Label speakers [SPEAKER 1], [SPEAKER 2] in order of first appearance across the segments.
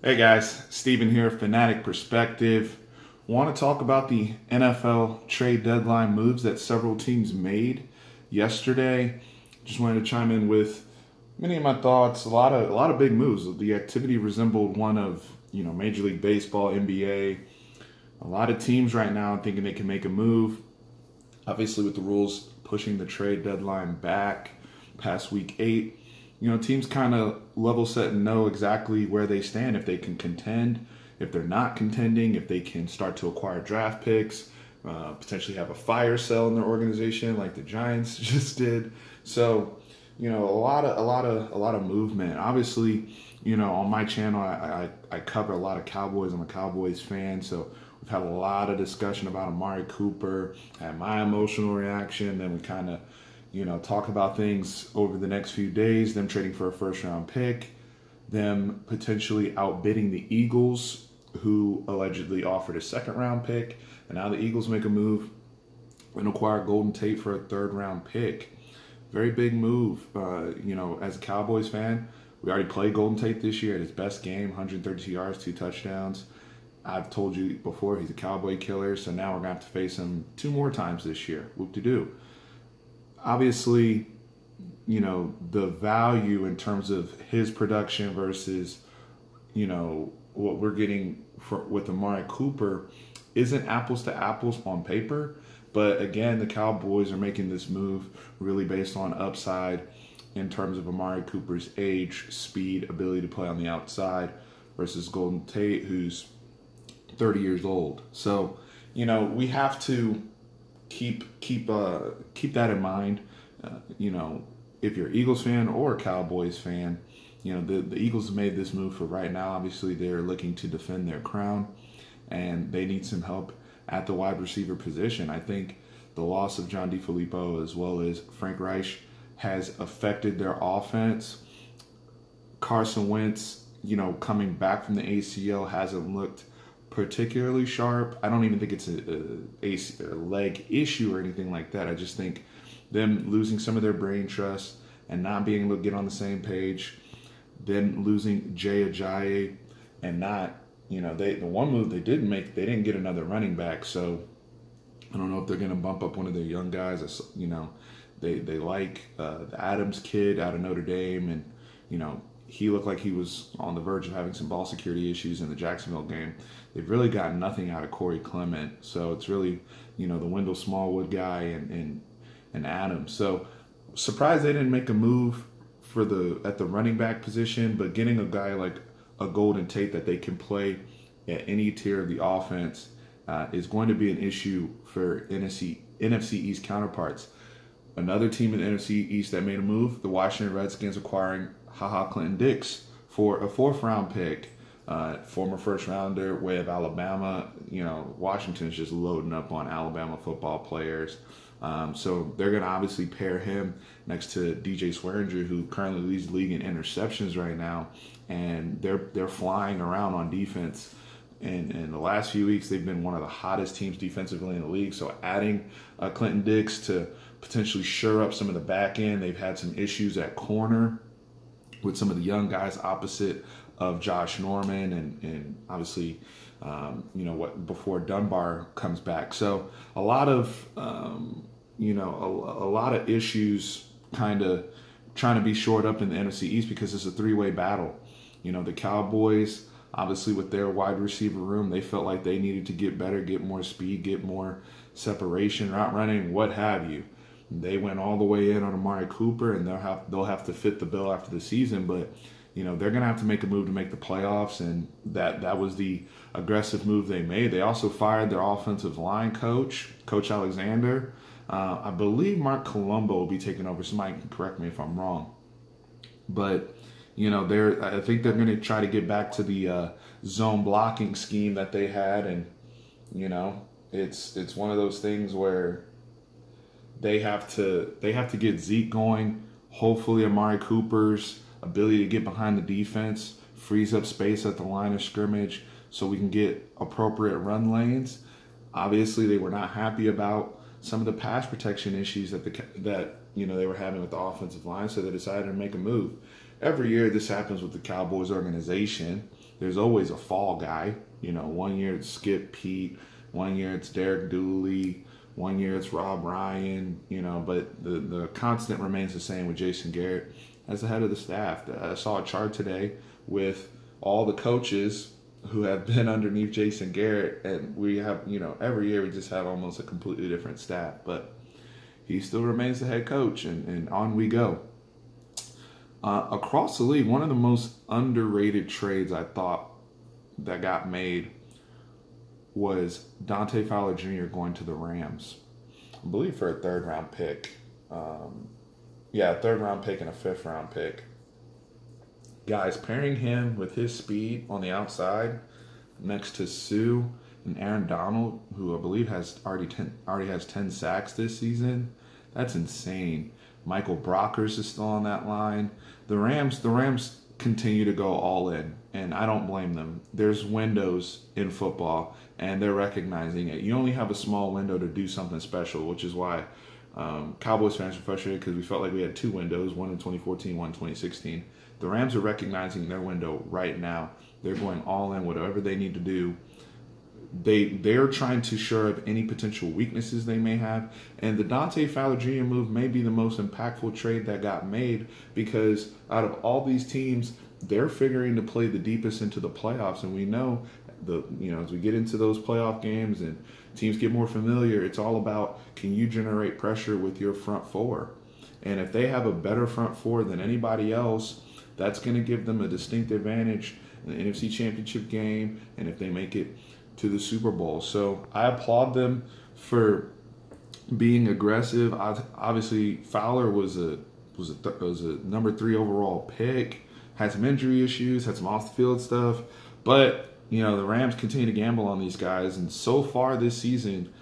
[SPEAKER 1] Hey guys, Steven here, Fanatic Perspective. Want to talk about the NFL trade deadline moves that several teams made yesterday. Just wanted to chime in with many of my thoughts. A lot of big moves. The activity resembled one of Major League Baseball, NBA. A lot of teams right now thinking they can make a move. Obviously, with the rules pushing the trade deadline back past week 8. Teams kind of level set and know exactly where they stand, if they can contend, if they're not contending, if they can start to acquire draft picks, potentially have a fire sale in their organization like the Giants just did. So, a lot of movement. Obviously, on my channel, I cover a lot of Cowboys. I'm a Cowboys fan, so we've had a lot of discussion about Amari Cooper, had my emotional reaction, then we kind of talk about things over the next few days, them trading for a first-round pick, them potentially outbidding the Eagles, who allegedly offered a second-round pick, and now the Eagles make a move and acquire Golden Tate for a third-round pick. Very big move. As a Cowboys fan, we already played Golden Tate this year at his best game, 132 yards, 2 touchdowns. I've told you before, he's a Cowboy killer, so now we're going to have to face him 2 more times this year. Whoop-de-doo. Obviously, the value in terms of his production versus, what we're getting with Amari Cooper isn't apples to apples on paper. But again, the Cowboys are making this move really based on upside in terms of Amari Cooper's age, speed, ability to play on the outside versus Golden Tate, who's 30 years old. So, we have to keep that in mind. If you're an Eagles fan or a Cowboys fan, the Eagles have made this move for right now. Obviously, they're looking to defend their crown, and they need some help at the wide receiver position. I think the loss of John DeFilippo as well as Frank Reich has affected their offense. Carson Wentz, coming back from the ACL hasn't looked particularly sharp. I don't even think it's a leg issue or anything like that. I just think them losing some of their brain trust and not being able to get on the same page, then losing Jay Ajayi and not, the one move they didn't make, they didn't get another running back. So I don't know if they're going to bump up one of their young guys. They like the Adams kid out of Notre Dame, and, he looked like he was on the verge of having some ball security issues in the Jacksonville game. They've really gotten nothing out of Corey Clement. So it's really, the Wendell Smallwood guy and Adams. So surprised they didn't make a move at the running back position, but getting a guy like a Golden Tate that they can play at any tier of the offense is going to be an issue for NFC East counterparts. Another team in the NFC East that made a move, the Washington Redskins acquiring Clinton Dix for a 4th-round pick, former first-rounder, way of Alabama. Washington's just loading up on Alabama football players. So they're going to obviously pair him next to DJ Swearinger, who currently leads the league in interceptions right now, and they're flying around on defense. And in the last few weeks, they've been one of the hottest teams defensively in the league. So adding Clinton Dix to potentially shore up some of the back end. They've had some issues at corner with some of the young guys opposite of Josh Norman and obviously, before Dunbar comes back. So a lot of, a lot of issues kind of trying to be shored up in the NFC East because it's a 3-way battle. The Cowboys, obviously with their wide receiver room, they felt like they needed to get better, get more speed, get more separation, route running, what have you. They went all the way in on Amari Cooper, and they'll have to fit the bill after the season. But they're gonna have to make a move to make the playoffs, and that was the aggressive move they made. They also fired their offensive line coach, Coach Alexander. I believe Mark Colombo will be taking over. Somebody can correct me if I'm wrong, but I think they're gonna try to get back to the zone blocking scheme that they had, and it's one of those things where they have to get Zeke going. Hopefully Amari Cooper's ability to get behind the defense frees up space at the line of scrimmage so we can get appropriate run lanes. Obviously, they were not happy about some of the pass protection issues that they were having with the offensive line, so they decided to make a move. every year this happens with the Cowboys organization. There's always a fall guy. You know, one year it's Skip Pete, one year it's Derek Dooley, one year it's Rob Ryan, you know, but the constant remains the same with Jason Garrett as the head of the staff. I saw a chart today with all the coaches who have been underneath Jason Garrett, and we have, you know, every year we just have almost a completely different staff, but he still remains the head coach, and on we go. Across the league, one of the most underrated trades I thought that got made was Dante Fowler Jr. going to the Rams, I believe for a third-round pick. A third-round pick and a fifth-round pick. Guys, pairing him with his speed on the outside next to Sue and Aaron Donald, who I believe already has 10 sacks this season, that's insane. Michael Brockers is still on that line. The Rams continue to go all in, and I don't blame them. There's windows in football, and they're recognizing it. You only have a small window to do something special, which is why Cowboys fans are frustrated, because we felt like we had two windows, one in 2014, one in 2016. The Rams are recognizing their window right now. They're going all in, whatever they need to do. They're trying to shore up any potential weaknesses they may have. And the Dante Fowler Jr. move may be the most impactful trade that got made, because out of all these teams, they're figuring to play the deepest into the playoffs. And we know as we get into those playoff games and teams get more familiar, it's all about, can you generate pressure with your front four? And if they have a better front four than anybody else, that's going to give them a distinct advantage in the NFC Championship game, and if they make it to the Super Bowl. So I applaud them for being aggressive. Obviously, Fowler was a number 3 overall pick, had some injury issues, had some off the field stuff, but the Rams continue to gamble on these guys, and so far this season,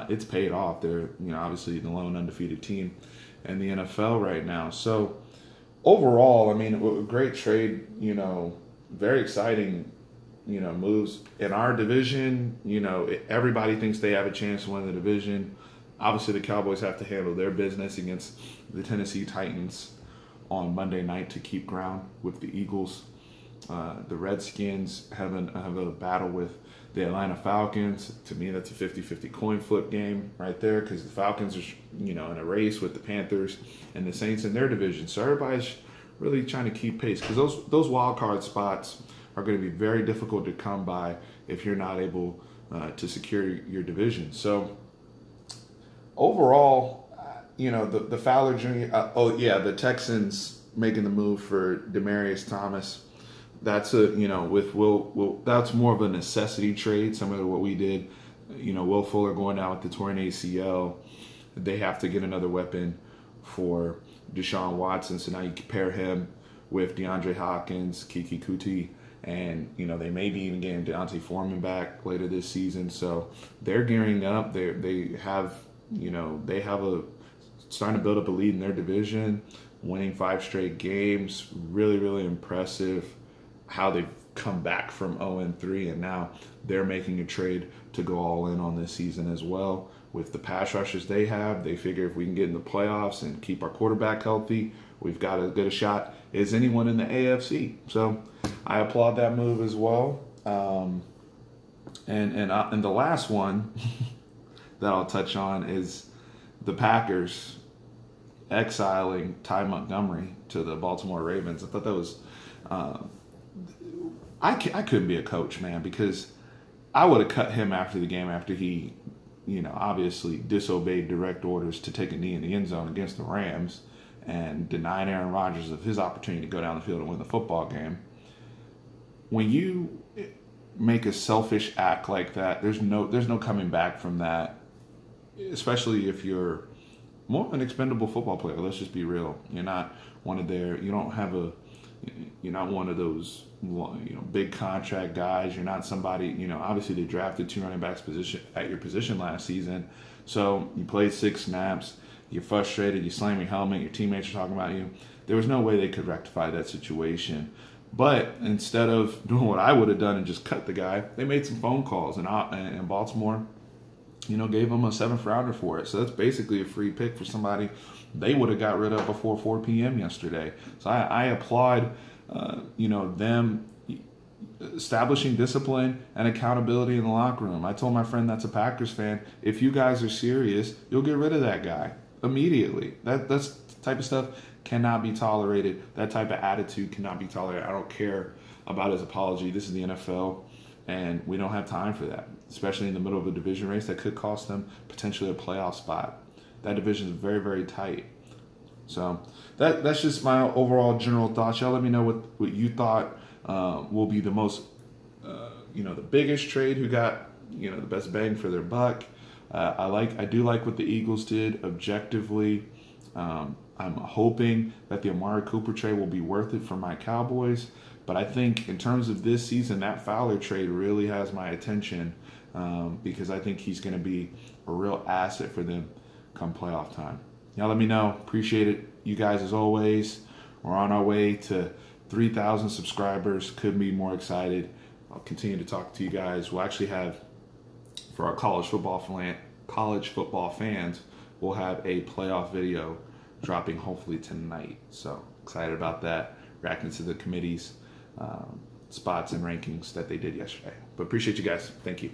[SPEAKER 1] it's paid off. They're obviously the lone undefeated team in the NFL right now. So overall, I mean, a great trade. Very exciting. Moves in our division. Everybody thinks they have a chance to win the division. Obviously, the Cowboys have to handle their business against the Tennessee Titans on Monday night to keep ground with the Eagles. The Redskins have a battle with the Atlanta Falcons. To me, that's a 50-50 coin flip game right there, because the Falcons are, in a race with the Panthers and the Saints in their division. So everybody's really trying to keep pace, because those wild card spots are going to be very difficult to come by if you're not able to secure your division. So overall, the Fowler Jr. The Texans making the move for Demaryius Thomas. That's with Will. That's more of a necessity trade, similar to what we did. Will Fuller going down with the torn ACL. They have to get another weapon for Deshaun Watson. So now you compare him with DeAndre Hopkins, Kiki Kuti, and they may be even getting Deontay Foreman back later this season. So they're gearing up. They have starting to build up a lead in their division, winning 5 straight games. Really, really impressive how they've come back from 0-3, and now they're making a trade to go all in on this season as well. With the pass rushers they have, they figure if we can get in the playoffs and keep our quarterback healthy, we've got as good a shot as anyone in the AFC. So I applaud that move as well. And the last one that I'll touch on is the Packers exiling Ty Montgomery to the Baltimore Ravens. I thought that was I couldn't be a coach, man, because I would have cut him after the game, after he obviously disobeyed direct orders to take a knee in the end zone against the Rams and denied Aaron Rodgers of his opportunity to go down the field and win the football game. When you make a selfish act like that, there's no coming back from that, especially if you're more of an expendable football player. Let's just be real. You're not one of those big contract guys. You're not somebody, obviously they drafted 2 running backs at your position last season. So you played 6 snaps, you're frustrated, you slam your helmet, your teammates are talking about you. There was no way they could rectify that situation. But instead of doing what I would have done and just cut the guy, they made some phone calls. And Baltimore gave them a 7th rounder for it. So that's basically a free pick for somebody they would have got rid of before 4 p.m. yesterday. So I applaud, them establishing discipline and accountability in the locker room. I told my friend that's a Packers fan, if you guys are serious, you'll get rid of that guy immediately. That's the type of stuff cannot be tolerated. That type of attitude cannot be tolerated. I don't care about his apology. This is the NFL, and we don't have time for that, especially in the middle of a division race that could cost them potentially a playoff spot. That division is very, very tight. So that's just my overall general thoughts. Y'all let me know what you thought will be the most, the biggest trade, who got, the best bang for their buck. I do like what the Eagles did objectively. I'm hoping that the Amari Cooper trade will be worth it for my Cowboys. But I think in terms of this season, that Fowler trade really has my attention because I think he's going to be a real asset for them come playoff time. Y'all let me know. Appreciate it. You guys, as always, we're on our way to 3,000 subscribers. Couldn't be more excited. I'll continue to talk to you guys. We'll actually have, for our college football fans, we'll have a playoff video dropping hopefully tonight. So excited about that. Reacting to the committee's spots and rankings that they did yesterday. But appreciate you guys. Thank you.